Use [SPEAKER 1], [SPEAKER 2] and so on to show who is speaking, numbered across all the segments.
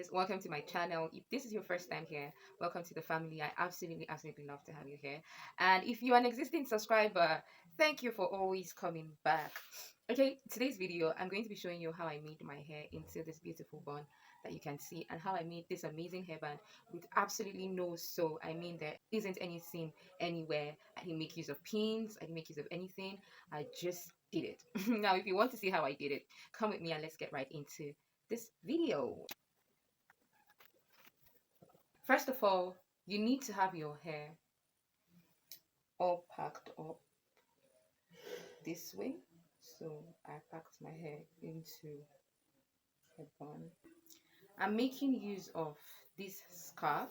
[SPEAKER 1] guys, welcome to my channel. If this is your first time here, welcome to the family. I absolutely love to have you here. And if you're an existing subscriber, thank you for always coming back. Okay, today's video I'm going to be showing you how I made my hair into this beautiful bun that you can see, and how I made this amazing hairband with absolutely no sew. I mean, there isn't any seam anywhere. I didn't make use of pins, I didn't make use of anything. I just did it. Now if you want to see how I did it, come with me and let's get right into this video. First of all, you need to have your hair all packed up this way. So I packed my hair into a bun. I'm making use of this scarf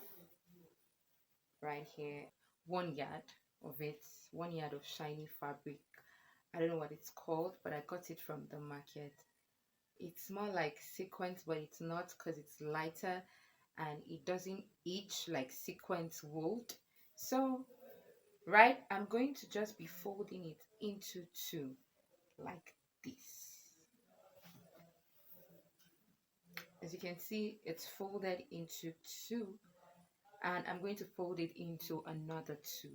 [SPEAKER 1] right here, 1 yard of it, 1 yard of shiny fabric. I don't know what it's called, but I got it from the market. It's more like sequins, but it's not, because it's lighter and it doesn't itch like sequins would. So right, I'm going to just be folding it into two like this. As you can see, it's folded into two, and I'm going to fold it into another two.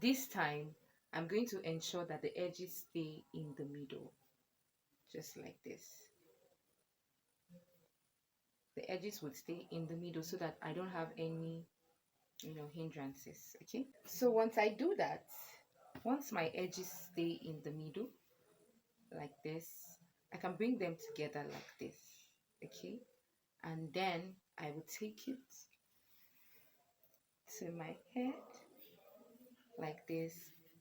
[SPEAKER 1] This time I'm going to ensure that the edges stay in the middle, just like this. The edges would stay in the middle so that I don't have any hindrances. Okay, so once I do that, once my edges stay in the middle like this, I can bring them together like this. Okay, and then I will take it to my head like this,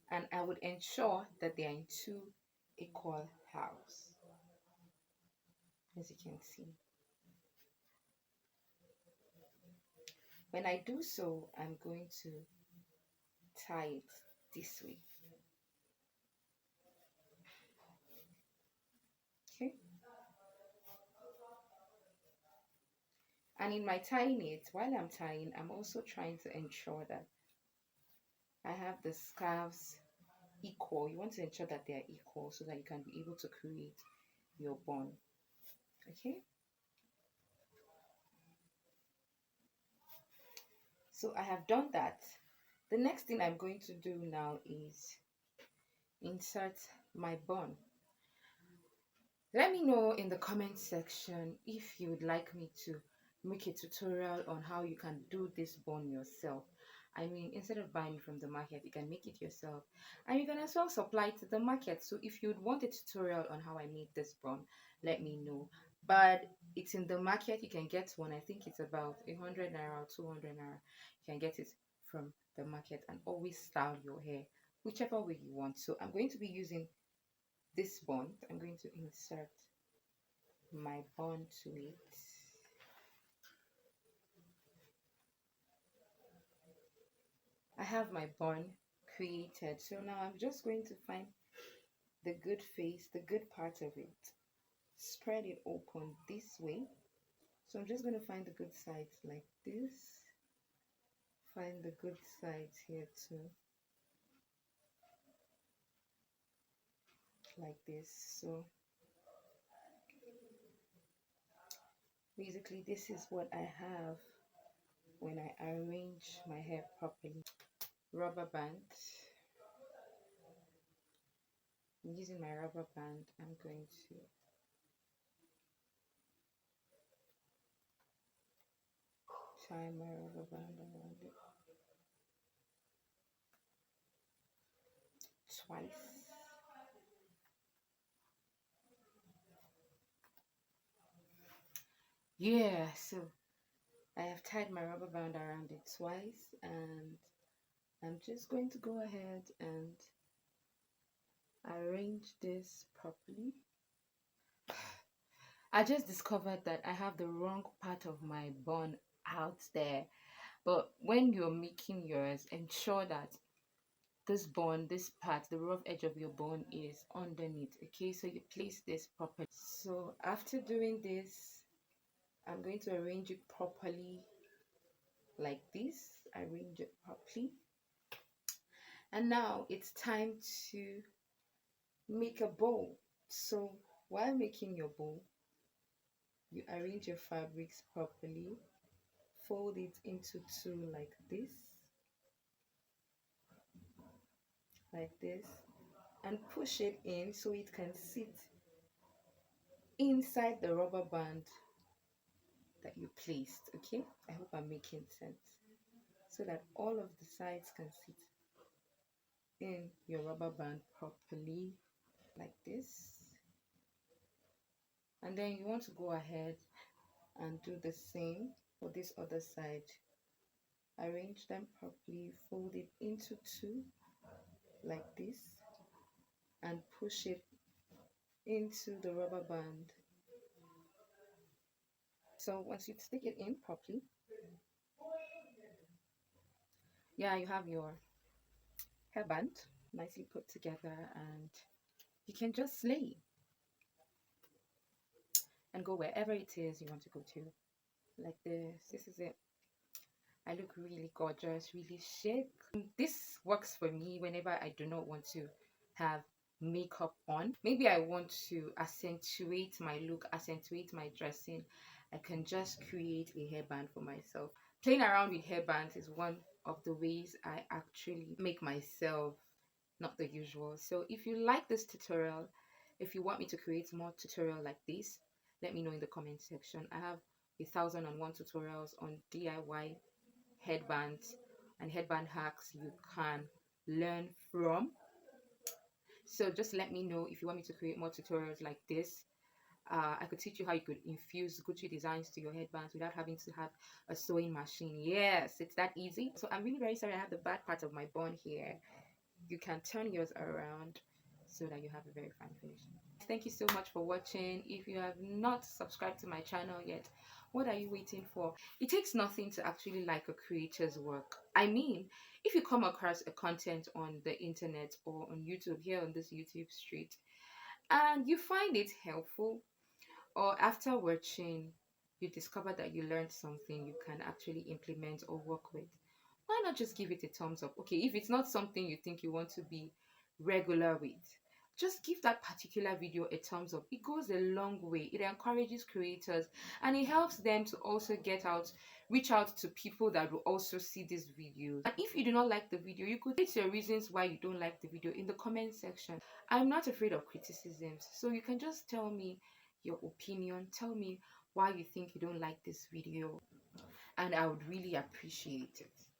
[SPEAKER 1] and I would ensure that they are in two equal halves, as you can see. When I do so, I'm going to tie it this way. Okay, and in my tying it, while I'm tying, I'm also trying to ensure that I have the scarves equal. You want to ensure that they are equal so that you can be able to create your bun. Okay, so I have done that. The next thing I'm going to do now is insert my bun. Let me know in the comment section if you would like me to make a tutorial on how you can do this bun yourself. I mean, instead of buying it from the market, you can make it yourself, and you can as well supply it to the market. So if you would want a tutorial on how I made this bun, let me know. But it's in the market. You can get one. I think it's about 100 naira or 200 naira. You can get it from the market, and always style your hair whichever way you want. So I'm going to be using this bun. I'm going to insert my bun to it. I have my bun created, so now I'm just going to find the good face, the good part of it, spread it open this way. So I'm just going to find the good sides like this, find the good sides here too, like this. So basically this is what I have when I arrange my hair properly. Rubber band. I'm using my rubber band. I'm going to tie my rubber band around it twice. Yeah, so I have tied my rubber band around it twice, and I'm just going to go ahead and arrange this properly. I just discovered that I have the wrong part of my bun out there, but when you're making yours, ensure that this bun, this part, the rough edge of your bun is underneath. Okay, so you place this properly. So after doing this, I'm going to arrange it properly like this. Arrange it properly, and now it's time to make a bow. So while making your bow, You arrange your fabrics properly, fold it into two like this, and push it in so it can sit inside the rubber band that you placed. Okay, I hope I'm making sense, so that all of the sides can sit in your rubber band properly like this. And then you want to go ahead and do the same for this other side. Arrange them properly, fold it into two like this, and push it into the rubber band. So once you stick it in properly, yeah, you have your hairband nicely put together, and you can just slay and go wherever it is you want to go to. Like this. This is it. I look really gorgeous, really chic. This works for me whenever I do not want to have makeup on. Maybe I want to accentuate my look, accentuate my dressing. I can just create a hairband for myself. Playing around with hairbands is one of the ways I actually make myself not the usual. So if you like this tutorial, if you want me to create more tutorial like this, let me know in the comment section. I have 1001 tutorials on DIY headbands and headband hacks you can learn from. So just let me know if you want me to create more tutorials like this. I could teach you how you could infuse Gucci designs to your headbands without having to have a sewing machine. Yes, it's that easy. So I'm really very sorry I have the bad part of my bun here. You can turn yours around so that you have a very fine finish. Thank you so much for watching. If you have not subscribed to my channel yet, what are you waiting for? It takes nothing to actually like a creator's work. I mean, if you come across a content on the internet or on YouTube, here on this YouTube street, and you find it helpful, or after watching you discover that you learned something you can actually implement or work with, why not just give it a thumbs up? Okay, if it's not something you think you want to be regular with, just give that particular video a thumbs up. It goes a long way. It encourages creators and it helps them to also reach out to people that will also see these videos. And if you do not like the video, you could put your reasons why you don't like the video in the comment section. I'm not afraid of criticisms, so you can just tell me your opinion. Tell me why you think you don't like this video, and I would really appreciate it.